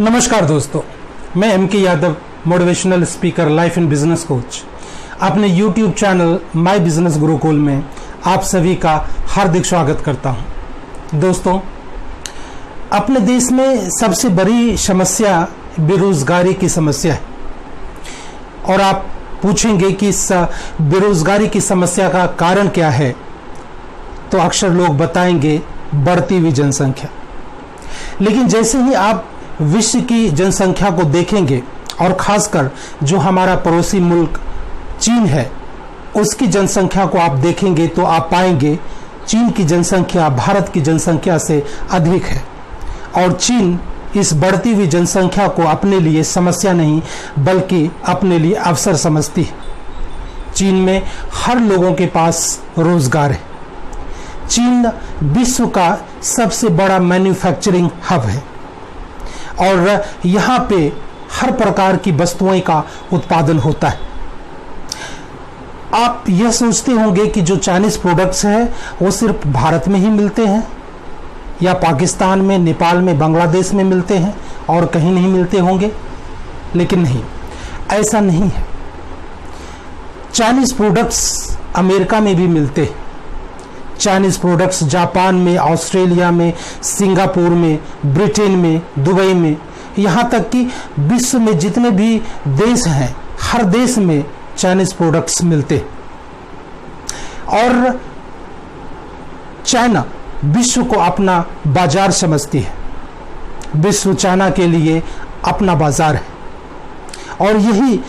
नमस्कार दोस्तों, मैं MK. Yadav, motivational speaker, life and business coach, अपने YouTube channel my business Gurukul में आप सभी का हार्दिक स्वागत करता हूं। दोस्तों, अपने देश में सबसे बड़ी समस्या बेरोजगारी की समस्या है और आप पूछेंगे कि इस बेरोजगारी की समस्या का कारण क्या है, तो अक्सर लोग बताएंगे बढ़ती हुई जनसंख्या। लेकिन जैसे ही आप विश्व की जनसंख्या को देखेंगे और खासकर जो हमारा पड़ोसी मुल्क चीन है उसकी जनसंख्या को आप देखेंगे तो आप पाएंगे चीन की जनसंख्या भारत की जनसंख्या से अधिक है और चीन इस बढ़ती हुई जनसंख्या को अपने लिए समस्या नहीं बल्कि अपने लिए अवसर समझती है। चीन में हर लोगों के पास रोजगार है। चीन विश्व का सबसे बड़ा मैन्युफैक्चरिंग हब है और यहाँ पे हर प्रकार की वस्तुओं का उत्पादन होता है। आप यह सोचते होंगे कि जो चाइनीज प्रोडक्ट्स हैं वो सिर्फ भारत में ही मिलते हैं या पाकिस्तान में, नेपाल में, बांग्लादेश में मिलते हैं और कहीं नहीं मिलते होंगे, लेकिन नहीं, ऐसा नहीं है। चाइनीज प्रोडक्ट्स अमेरिका में भी मिलते हैं। चाइनीज प्रोडक्ट्स जापान में, ऑस्ट्रेलिया में, सिंगापुर में, ब्रिटेन में, दुबई में, यहाँ तक कि विश्व में जितने भी देश हैं हर देश में चाइनीज प्रोडक्ट्स मिलते। और चाइना विश्व को अपना बाजार समझती है। विश्व चाइना के लिए अपना बाजार है और यही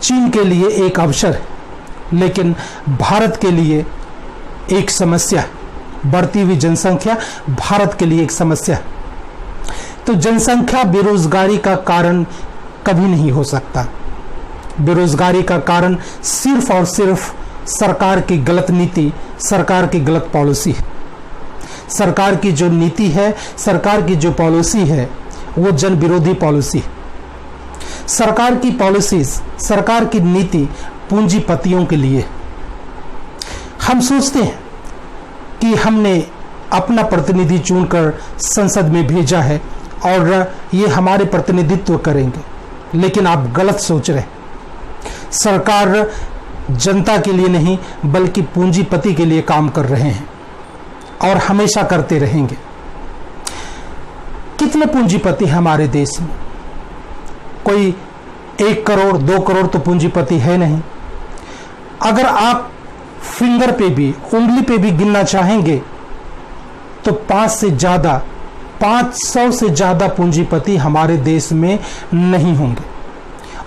चीन के लिए एक अवसर है, लेकिन भारत के लिए एक समस्या है। बढ़ती हुई जनसंख्या भारत के लिए एक समस्या है। तो जनसंख्या बेरोजगारी का कारण कभी नहीं हो सकता। बेरोजगारी का कारण सिर्फ और सिर्फ सरकार की गलत नीति, सरकार की गलत पॉलिसी है। सरकार की जो नीति है, सरकार की जो पॉलिसी है वो जन विरोधी पॉलिसी है। सरकार की पॉलिसीज, सरकार की नीति पूंजीपतियों के लिए। हम सोचते हैं कि हमने अपना प्रतिनिधि चुनकर संसद में भेजा है और ये हमारे प्रतिनिधित्व करेंगे, लेकिन आप गलत सोच रहे हैं। सरकार जनता के लिए नहीं बल्कि पूंजीपति के लिए काम कर रहे हैं और हमेशा करते रहेंगे। कितने पूंजीपति हमारे देश में? कोई 1 करोड़ 2 करोड़ तो पूंजीपति है नहीं। अगर आप फिंगर पे भी, उंगली पे भी गिनना चाहेंगे तो 500 से ज्यादा पूंजीपति हमारे देश में नहीं होंगे।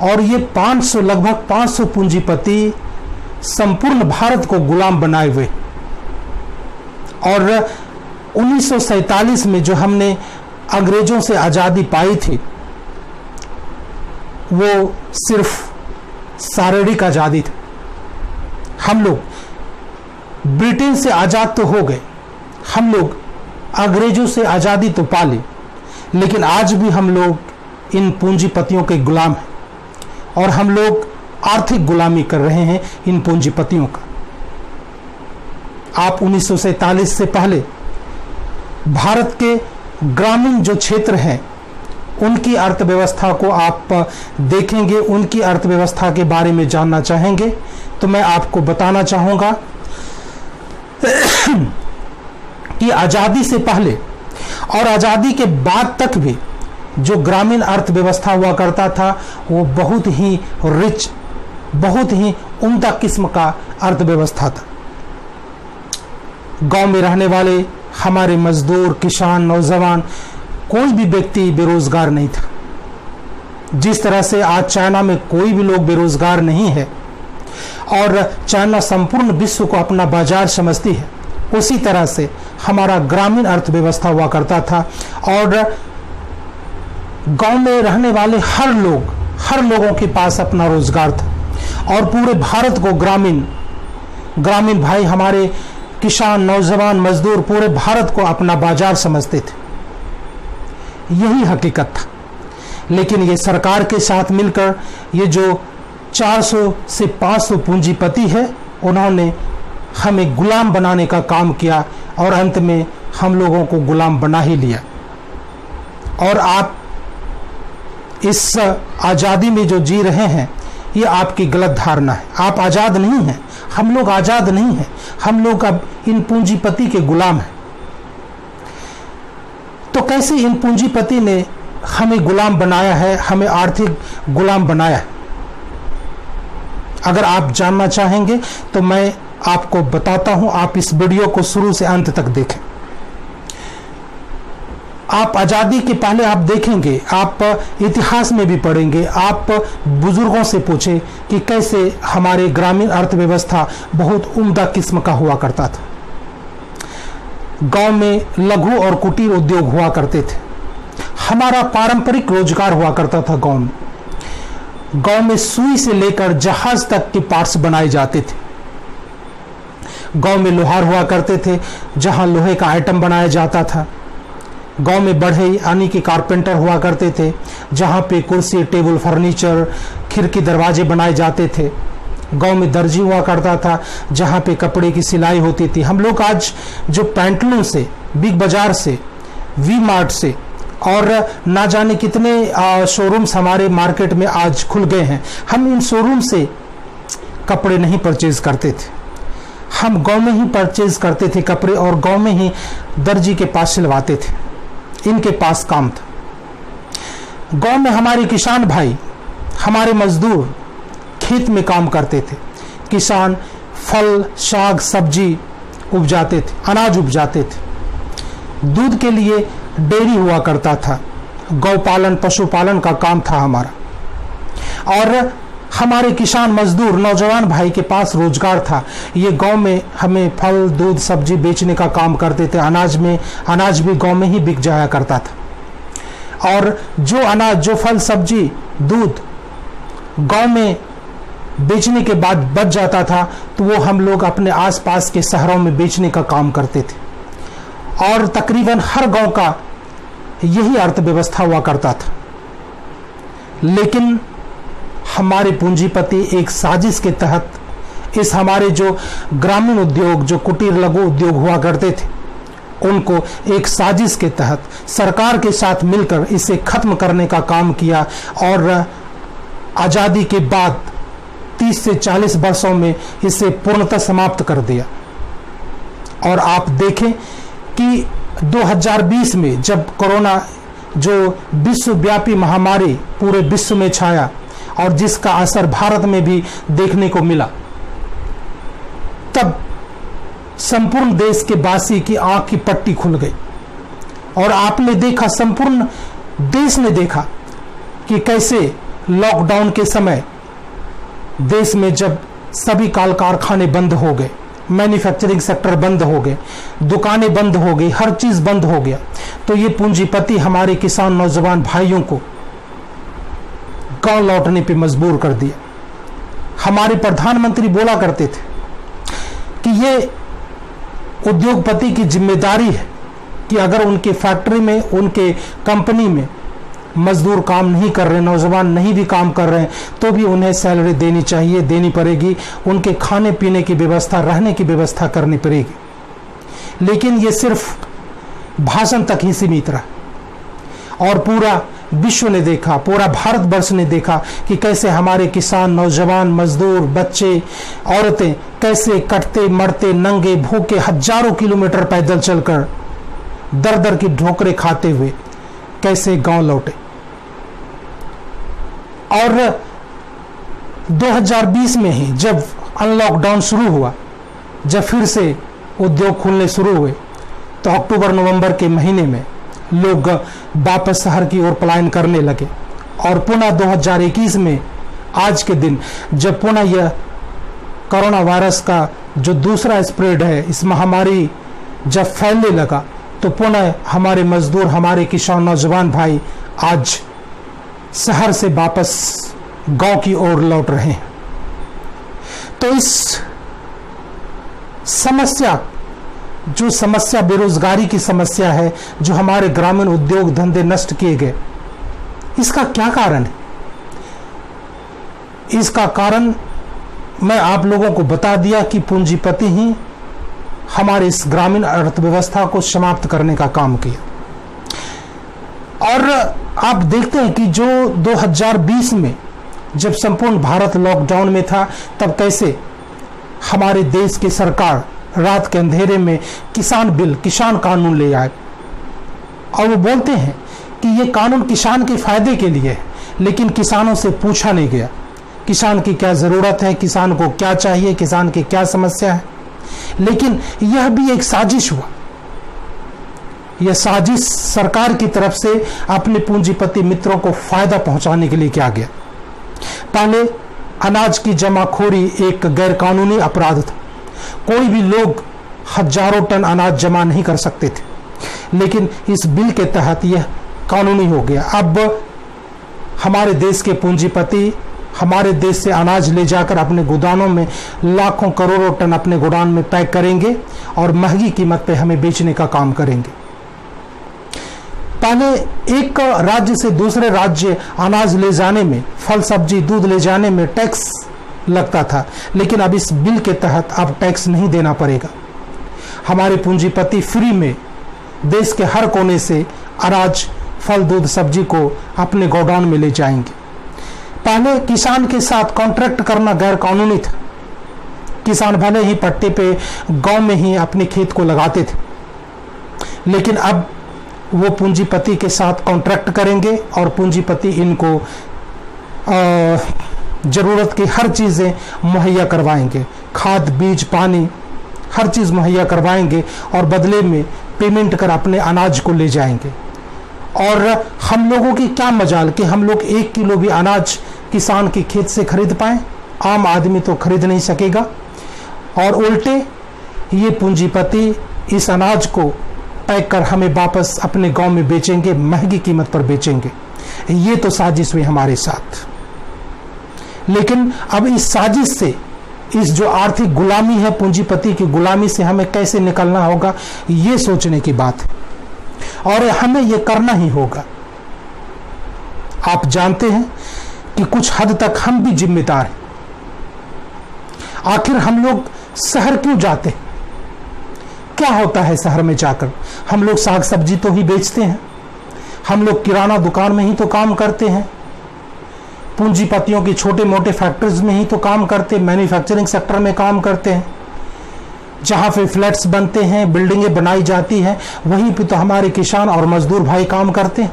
और ये 500, लगभग 500 पूंजीपति संपूर्ण भारत को गुलाम बनाए हुए। और 1947 में जो हमने अंग्रेजों से आजादी पाई थी वो सिर्फ शारीरिक आजादी थी। हम लोग ब्रिटेन से आजाद तो हो गए, हम लोग अंग्रेजों से आजादी तो पा ली, लेकिन आज भी हम लोग इन पूंजीपतियों के गुलाम हैं और हम लोग आर्थिक गुलामी कर रहे हैं इन पूंजीपतियों का। आप 1947 से पहले भारत के ग्रामीण जो क्षेत्र हैं उनकी अर्थव्यवस्था को आप देखेंगे, उनकी अर्थव्यवस्था के बारे में जानना चाहेंगे तो मैं आपको बताना चाहूंगा कि आजादी से पहले और आजादी के बाद तक भी जो ग्रामीण अर्थव्यवस्था हुआ करता था वो बहुत ही रिच, बहुत ही उम्दा किस्म का अर्थव्यवस्था था। गांव में रहने वाले हमारे मजदूर, किसान, नौजवान, कोई भी व्यक्ति बेरोजगार नहीं था। जिस तरह से आज चाइना में कोई भी लोग बेरोजगार नहीं है और चाइना संपूर्ण विश्व को अपना बाजार समझती है, उसी तरह से हमारा ग्रामीण अर्थव्यवस्था हुआ करता था। और गांव में रहने वाले हर लोगों के पास अपना रोजगार था और पूरे भारत को ग्रामीण भाई, हमारे किसान, नौजवान, मजदूर पूरे भारत को अपना बाजार समझते थे। यही हकीकत था। लेकिन ये सरकार के साथ मिलकर ये जो 400 से 500 पूंजीपति है उन्होंने हमें गुलाम बनाने का काम किया और अंत में हम लोगों को गुलाम बना ही लिया। और आप इस आज़ादी में जो जी रहे हैं, ये आपकी गलत धारणा है। आप आज़ाद नहीं हैं, हम लोग आज़ाद नहीं हैं, हम लोग अब इन पूंजीपति के गुलाम हैं। तो कैसे इन पूंजीपति ने हमें गुलाम बनाया है, हमें आर्थिक गुलाम बनाया है? अगर आप जानना चाहेंगे तो मैं आपको बताता हूं, आप इस वीडियो को शुरू से अंत तक देखें। आप आज़ादी के पहले आप देखेंगे, आप इतिहास में भी पढ़ेंगे, आप बुजुर्गों से पूछें कि कैसे हमारे ग्रामीण अर्थव्यवस्था बहुत उम्दा किस्म का हुआ करता था। गांव में लघु और कुटीर उद्योग हुआ करते थे, हमारा पारंपरिक रोजगार हुआ करता था। गांव में सुई से लेकर जहाज तक के पार्ट्स बनाए जाते थे। गांव में लोहार हुआ करते थे, जहां लोहे का आइटम बनाया जाता था। गांव में बढ़ई यानी कि कारपेंटर हुआ करते थे, जहां पे कुर्सी, टेबल, फर्नीचर, खिड़की, दरवाजे बनाए जाते थे। गांव में दर्जी हुआ करता था, जहां पे कपड़े की सिलाई होती थी। हम लोग आज जो पैंटलून से, बिग बाजार से, वी मार्ट से और ना जाने कितने शोरूम्स हमारे मार्केट में आज खुल गए हैं, हम इन शोरूम से कपड़े नहीं परचेज करते थे। हम गांव में ही परचेज करते थे कपड़े, और गांव में ही दर्जी के पास सिलवाते थे, इनके पास काम था। गांव में हमारे किसान भाई, हमारे मजदूर खेत में काम करते थे। किसान फल, साग, सब्जी उपजाते थे, अनाज उपजाते थे। दूध के लिए डेयरी हुआ करता था, गौपालन, पशुपालन का काम था हमारा। और हमारे किसान मजदूर, नौजवान भाई के पास रोजगार था। ये गांव में हमें फल, दूध, सब्जी बेचने का काम करते थे। अनाज भी गांव में ही बिक जाया करता था। और जो अनाज, जो फल, सब्जी, दूध गांव में बेचने के बाद बच जाता था, तो वो हम लोग अपने आसपास के शहरों में बेचने का काम करते थे। और तकरीबन हर गांव का यही अर्थव्यवस्था हुआ करता था। लेकिन हमारे पूंजीपति एक साजिश के तहत इस हमारे जो ग्रामीण उद्योग, जो कुटीर लघु उद्योग हुआ करते थे, उनको एक साजिश के तहत सरकार के साथ मिलकर इसे खत्म करने का काम किया। और आज़ादी के बाद 30 से 40 वर्षों में इसे पूर्णतः समाप्त कर दिया। और आप देखें कि 2020 में जब कोरोना, जो विश्वव्यापी महामारी पूरे विश्व में छाया और जिसका असर भारत में भी देखने को मिला, तब संपूर्ण देश के वासी की आंख की पट्टी खुल गई। और आपने देखा, संपूर्ण देश ने देखा कि कैसे लॉकडाउन के समय देश में जब सभी कारखाने बंद हो गए, मैन्युफैक्चरिंग सेक्टर बंद हो गए, दुकानें बंद हो गई, हर चीज बंद हो गया, तो ये पूंजीपति हमारे किसान नौजवान भाइयों को गांव लौटने पे मजबूर कर दिया। हमारे प्रधानमंत्री बोला करते थे कि ये उद्योगपति की जिम्मेदारी है कि अगर उनके फैक्ट्री में, उनके कंपनी में मजदूर काम नहीं कर रहे, नौजवान नहीं भी काम कर रहे हैं, तो भी उन्हें सैलरी देनी चाहिए, देनी पड़ेगी। उनके खाने पीने की व्यवस्था, रहने की व्यवस्था करनी पड़ेगी। लेकिन ये सिर्फ भाषण तक ही सीमित रहा। और पूरा विश्व ने देखा, पूरा भारतवर्ष ने देखा कि कैसे हमारे किसान, नौजवान, मजदूर, बच्चे, औरतें कैसे कटते, मरते, नंगे, भूखे, हजारों किलोमीटर पैदल चलकर दर दर की ठोकरें खाते हुए कैसे गांव लौटे। और 2020 में ही जब अनलॉकडाउन शुरू हुआ, जब फिर से उद्योग खुलने शुरू हुए, तो अक्टूबर नवंबर के महीने में लोग वापस शहर की ओर पलायन करने लगे। और पुनः 2021 में आज के दिन जब पुनः यह कोरोना वायरस का जो दूसरा स्प्रेड है, इस महामारी जब फैलने लगा, तो पुनः हमारे मजदूर, हमारे किसान, नौजवान भाई आज शहर से वापस गांव की ओर लौट रहे हैं। तो इस समस्या, जो समस्या बेरोजगारी की समस्या है, जो हमारे ग्रामीण उद्योग धंधे नष्ट किए गए, इसका क्या कारण है? इसका कारण मैं आप लोगों को बता दिया कि पूंजीपति ही हमारे इस ग्रामीण अर्थव्यवस्था को समाप्त करने का काम किया। और आप देखते हैं कि जो 2020 में जब संपूर्ण भारत लॉकडाउन में था, तब कैसे हमारे देश की सरकार रात के अंधेरे में किसान बिल, किसान कानून ले आए। और वो बोलते हैं कि ये कानून किसान के फायदे के लिए है, लेकिन किसानों से पूछा नहीं गया किसान की क्या ज़रूरत है, किसान को क्या चाहिए, किसान की क्या समस्या है। लेकिन यह भी एक साजिश हुआ। यह साजिश सरकार की तरफ से अपने पूंजीपति मित्रों को फायदा पहुंचाने के लिए किया गया। पहले अनाज की जमाखोरी एक गैरकानूनी अपराध था। कोई भी लोग हजारों टन अनाज जमा नहीं कर सकते थे, लेकिन इस बिल के तहत यह कानूनी हो गया। अब हमारे देश के पूंजीपति हमारे देश से अनाज ले जाकर अपने गोदामों में लाखों करोड़ों टन अपने गोदाम में पैक करेंगे और महंगी कीमत पे हमें बेचने का काम करेंगे। पहले एक राज्य से दूसरे राज्य अनाज ले जाने में, फल सब्जी दूध ले जाने में टैक्स लगता था, लेकिन अब इस बिल के तहत अब टैक्स नहीं देना पड़ेगा। हमारे पूंजीपति फ्री में देश के हर कोने से अनाज, फल, दूध, सब्जी को अपने गोडाउन में ले जाएंगे। पहले किसान के साथ कॉन्ट्रैक्ट करना गैर कानूनी था। किसान भले ही पट्टे पे गांव में ही अपने खेत को लगाते थे, लेकिन अब वो पूंजीपति के साथ कॉन्ट्रैक्ट करेंगे और पूंजीपति इनको ज़रूरत की हर चीज़ें मुहैया करवाएंगे। खाद, बीज, पानी, हर चीज़ मुहैया करवाएंगे और बदले में पेमेंट कर अपने अनाज को ले जाएंगे। और हम लोगों की क्या मजाल कि हम लोग 1 किलो भी अनाज किसान के खेत से खरीद पाएं। आम आदमी तो खरीद नहीं सकेगा, और उल्टे ये पूंजीपति इस अनाज को पैक कर हमें वापस अपने गांव में बेचेंगे, महंगी कीमत पर बेचेंगे। ये तो साजिश हुई हमारे साथ। लेकिन अब इस साजिश से, इस जो आर्थिक गुलामी है, पूंजीपति की गुलामी से हमें कैसे निकलना होगा, ये सोचने की बात है और हमें ये करना ही होगा। आप जानते हैं कि कुछ हद तक हम भी जिम्मेदार हैं। आखिर हम लोग शहर क्यों जाते हैं? क्या होता है शहर में जाकर? हम लोग साग सब्जी तो ही बेचते हैं, हम लोग किराना दुकान में ही तो काम करते हैं, पूंजीपतियों की छोटे मोटे फैक्ट्रीज में ही तो काम करते, मैन्युफैक्चरिंग सेक्टर में काम करते हैं, जहाँ पे फ्लैट्स बनते हैं, बिल्डिंगें बनाई जाती हैं, वहीं पे तो हमारे किसान और मजदूर भाई काम करते हैं।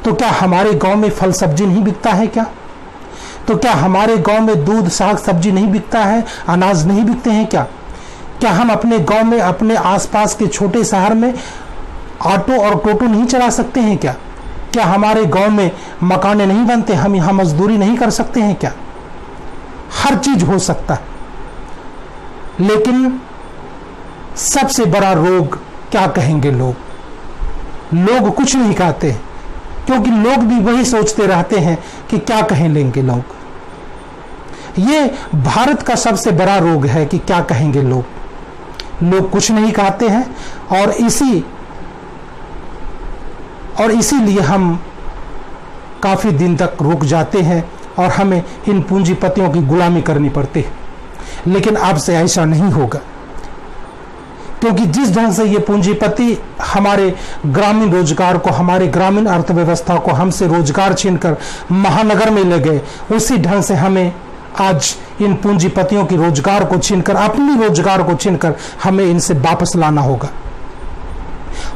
तो क्या हमारे गांव में फल सब्जी नहीं बिकता है क्या? तो क्या हमारे गांव में दूध, साग सब्जी नहीं बिकता है, अनाज नहीं बिकते हैं क्या? क्या हम अपने गांव में, अपने आसपास के छोटे शहर में ऑटो और टोटो नहीं चला सकते हैं क्या? क्या हमारे गांव में मकाने नहीं बनते, हम यहाँ मजदूरी नहीं कर सकते हैं क्या? हर चीज हो सकता है, लेकिन सबसे बड़ा रोग क्या कहेंगे लोग? लोग कुछ नहीं कहते, क्योंकि लोग भी वही सोचते रहते हैं कि क्या कहें लेंगे लोग। ये भारत का सबसे बड़ा रोग है कि क्या कहेंगे लोग। लोग कुछ नहीं कहते हैं और इसीलिए हम काफी दिन तक रुक जाते हैं और हमें इन पूंजीपतियों की गुलामी करनी पड़ती है। लेकिन अब से ऐसा नहीं होगा, क्योंकि जिस ढंग से ये पूंजीपति हमारे ग्रामीण रोजगार को, हमारे ग्रामीण अर्थव्यवस्था को हमसे रोजगार छीनकर महानगर में ले गए, उसी ढंग से हमें आज इन पूंजीपतियों की रोजगार को छीनकर, अपनी रोजगार को छीनकर हमें इनसे वापस लाना होगा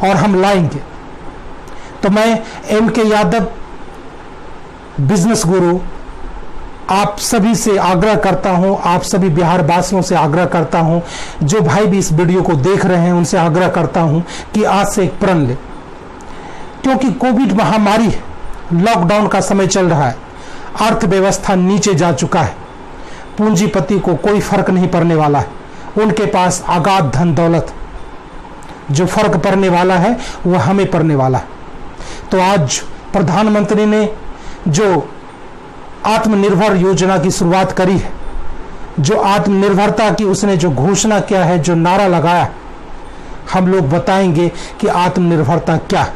और हम लाएंगे। तो मैं एमके यादव, बिजनेस गुरु, आप सभी से आग्रह करता हूं, आप सभी बिहार वासियों से आग्रह करता हूं, जो भाई भी इस वीडियो को देख रहे हैं उनसे आग्रह करता हूं कि आज से एक प्रण ले, क्योंकि कोविड महामारी है, लॉकडाउन का समय चल रहा है, अर्थव्यवस्था नीचे जा चुका है, पूंजीपति को कोई फर्क नहीं पड़ने वाला है, उनके पास अगाध धन दौलत, जो फर्क पड़ने वाला है वह हमें पड़ने वाला है। तो आज प्रधानमंत्री ने जो आत्मनिर्भर योजना की शुरुआत करी है, जो आत्मनिर्भरता की उसने जो घोषणा किया है, जो नारा लगाया, हम लोग बताएंगे कि आत्मनिर्भरता क्या है।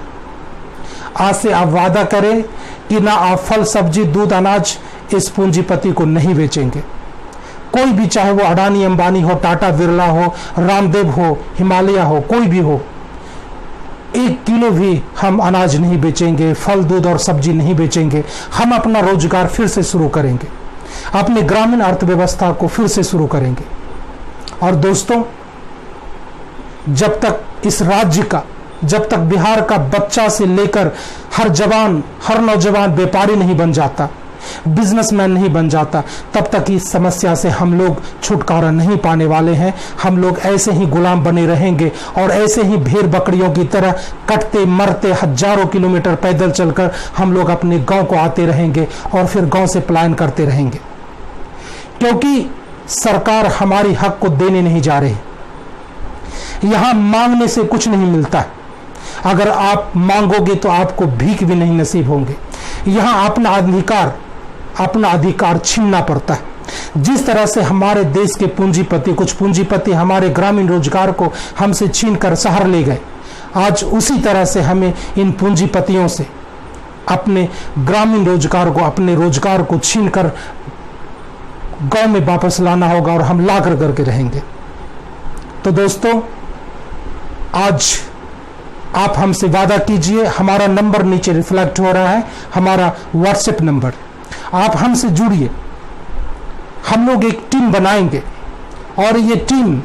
आज से आप वादा करें कि ना आप फल सब्जी दूध अनाज इस पूंजीपति को नहीं बेचेंगे। कोई भी, चाहे वो अडानी अंबानी हो, टाटा बिरला हो, रामदेव हो, हिमालय हो, कोई भी हो, 1 किलो भी हम अनाज नहीं बेचेंगे, फल दूध और सब्जी नहीं बेचेंगे। हम अपना रोजगार फिर से शुरू करेंगे, अपने ग्रामीण अर्थव्यवस्था को फिर से शुरू करेंगे। और दोस्तों, जब तक इस राज्य का, जब तक बिहार का बच्चा से लेकर हर जवान, हर नौजवान व्यापारी नहीं बन जाता, बिजनेसमैन नहीं बन जाता, तब तक इस समस्या से हम लोग छुटकारा नहीं पाने वाले हैं। हम लोग ऐसे ही गुलाम बने रहेंगे और ऐसे ही भेड़ बकरियों की तरह कटते मरते हजारों किलोमीटर पैदल चलकर हम लोग अपने गांव को आते रहेंगे और फिर गांव से पलायन करते रहेंगे, क्योंकि सरकार हमारी हक को देने नहीं जा रही। यहां मांगने से कुछ नहीं मिलता है। अगर आप मांगोगे तो आपको भीख भी नहीं नसीब होंगे। यहां अपना अधिकार छीनना पड़ता है। जिस तरह से हमारे देश के पूंजीपति, कुछ पूंजीपति हमारे ग्रामीण रोजगार को हमसे छीनकर शहर ले गए, आज उसी तरह से हमें इन पूंजीपतियों से अपने ग्रामीण रोजगार को, अपने रोजगार को छीनकर गांव में वापस लाना होगा और हम ला करके रहेंगे। तो दोस्तों, आज आप हमसे वादा कीजिए। हमारा नंबर नीचे रिफ्लेक्ट हो रहा है, हमारा व्हाट्सएप नंबर। आप हमसे जुड़िए। हम लोग एक टीम बनाएंगे और ये टीम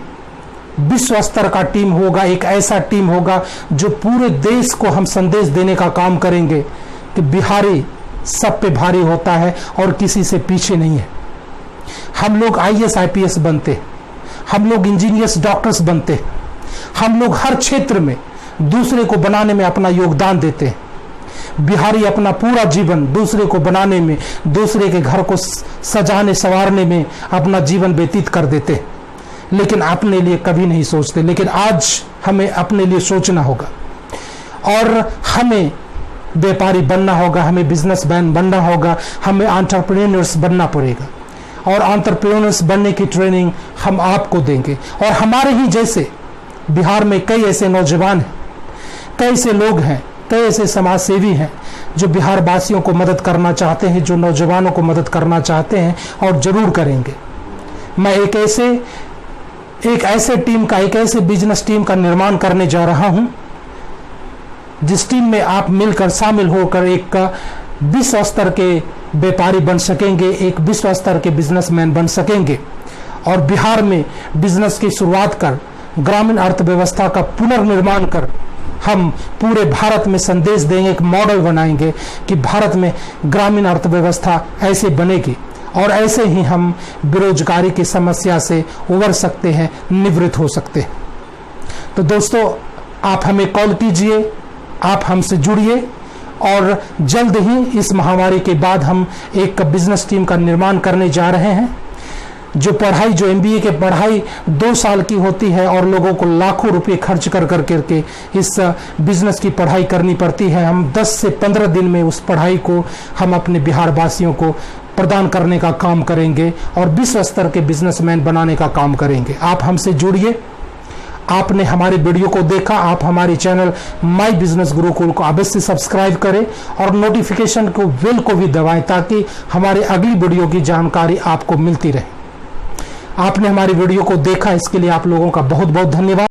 विश्व स्तर का टीम होगा। एक ऐसा टीम होगा जो पूरे देश को हम संदेश देने का काम करेंगे कि बिहारी सब पे भारी होता है और किसी से पीछे नहीं है। हम लोग IAS IPS बनते, हम लोग इंजीनियर्स डॉक्टर्स बनते, हम लोग हर क्षेत्र में दूसरे को बनाने में अपना योगदान देते हैं। बिहारी अपना पूरा जीवन दूसरे को बनाने में, दूसरे के घर को सजाने संवारने में अपना जीवन व्यतीत कर देते, लेकिन अपने लिए कभी नहीं सोचते। लेकिन आज हमें अपने लिए सोचना होगा और हमें व्यापारी बनना होगा, हमें बिजनेसमैन बनना होगा, हमें एंटरप्रेन्योर्स बनना पड़ेगा। और एंटरप्रेन्योर्स बनने की ट्रेनिंग हम आपको देंगे। और हमारे ही जैसे बिहार में कई ऐसे नौजवान हैं, कई ऐसे लोग हैं, कई ऐसे समाज सेवी हैं जो बिहार वासियों को मदद करना चाहते हैं, जो नौजवानों को मदद करना चाहते हैं और जरूर करेंगे। मैं एक ऐसे टीम का, एक ऐसे बिजनेस टीम का निर्माण करने जा रहा हूं जिस टीम में आप मिलकर, शामिल होकर एक विश्व स्तर के व्यापारी बन सकेंगे, एक विश्व स्तर के बिजनेसमैन बन सकेंगे और बिहार में बिजनेस की शुरुआत कर, ग्रामीण अर्थव्यवस्था का पुनर्निर्माण कर हम पूरे भारत में संदेश देंगे, एक मॉडल बनाएंगे कि भारत में ग्रामीण अर्थव्यवस्था ऐसे बनेगी और ऐसे ही हम बेरोजगारी की समस्या से उबर सकते हैं, निवृत्त हो सकते हैं। तो दोस्तों, आप हमें कॉल कीजिए, आप हमसे जुड़िए और जल्द ही इस महामारी के बाद हम एक बिजनेस टीम का निर्माण करने जा रहे हैं। जो पढ़ाई, जो MBA की पढ़ाई 2 साल की होती है और लोगों को लाखों रुपए खर्च कर करके इस बिजनेस की पढ़ाई करनी पड़ती है, हम 10 से 15 दिन में उस पढ़ाई को हम अपने बिहार वासियों को प्रदान करने का काम करेंगे और विश्व स्तर के बिजनेसमैन बनाने का काम करेंगे। आप हमसे जुड़िए। आपने हमारे वीडियो को देखा, आप हमारे चैनल माई बिजनेस गुरुकुल को अवश्य सब्सक्राइब करें और नोटिफिकेशन को बेल को भी दबाएं ताकि हमारे अगली वीडियो की जानकारी आपको मिलती रहे। आपने हमारी वीडियो को देखा, इसके लिए आप लोगों का बहुत बहुत धन्यवाद।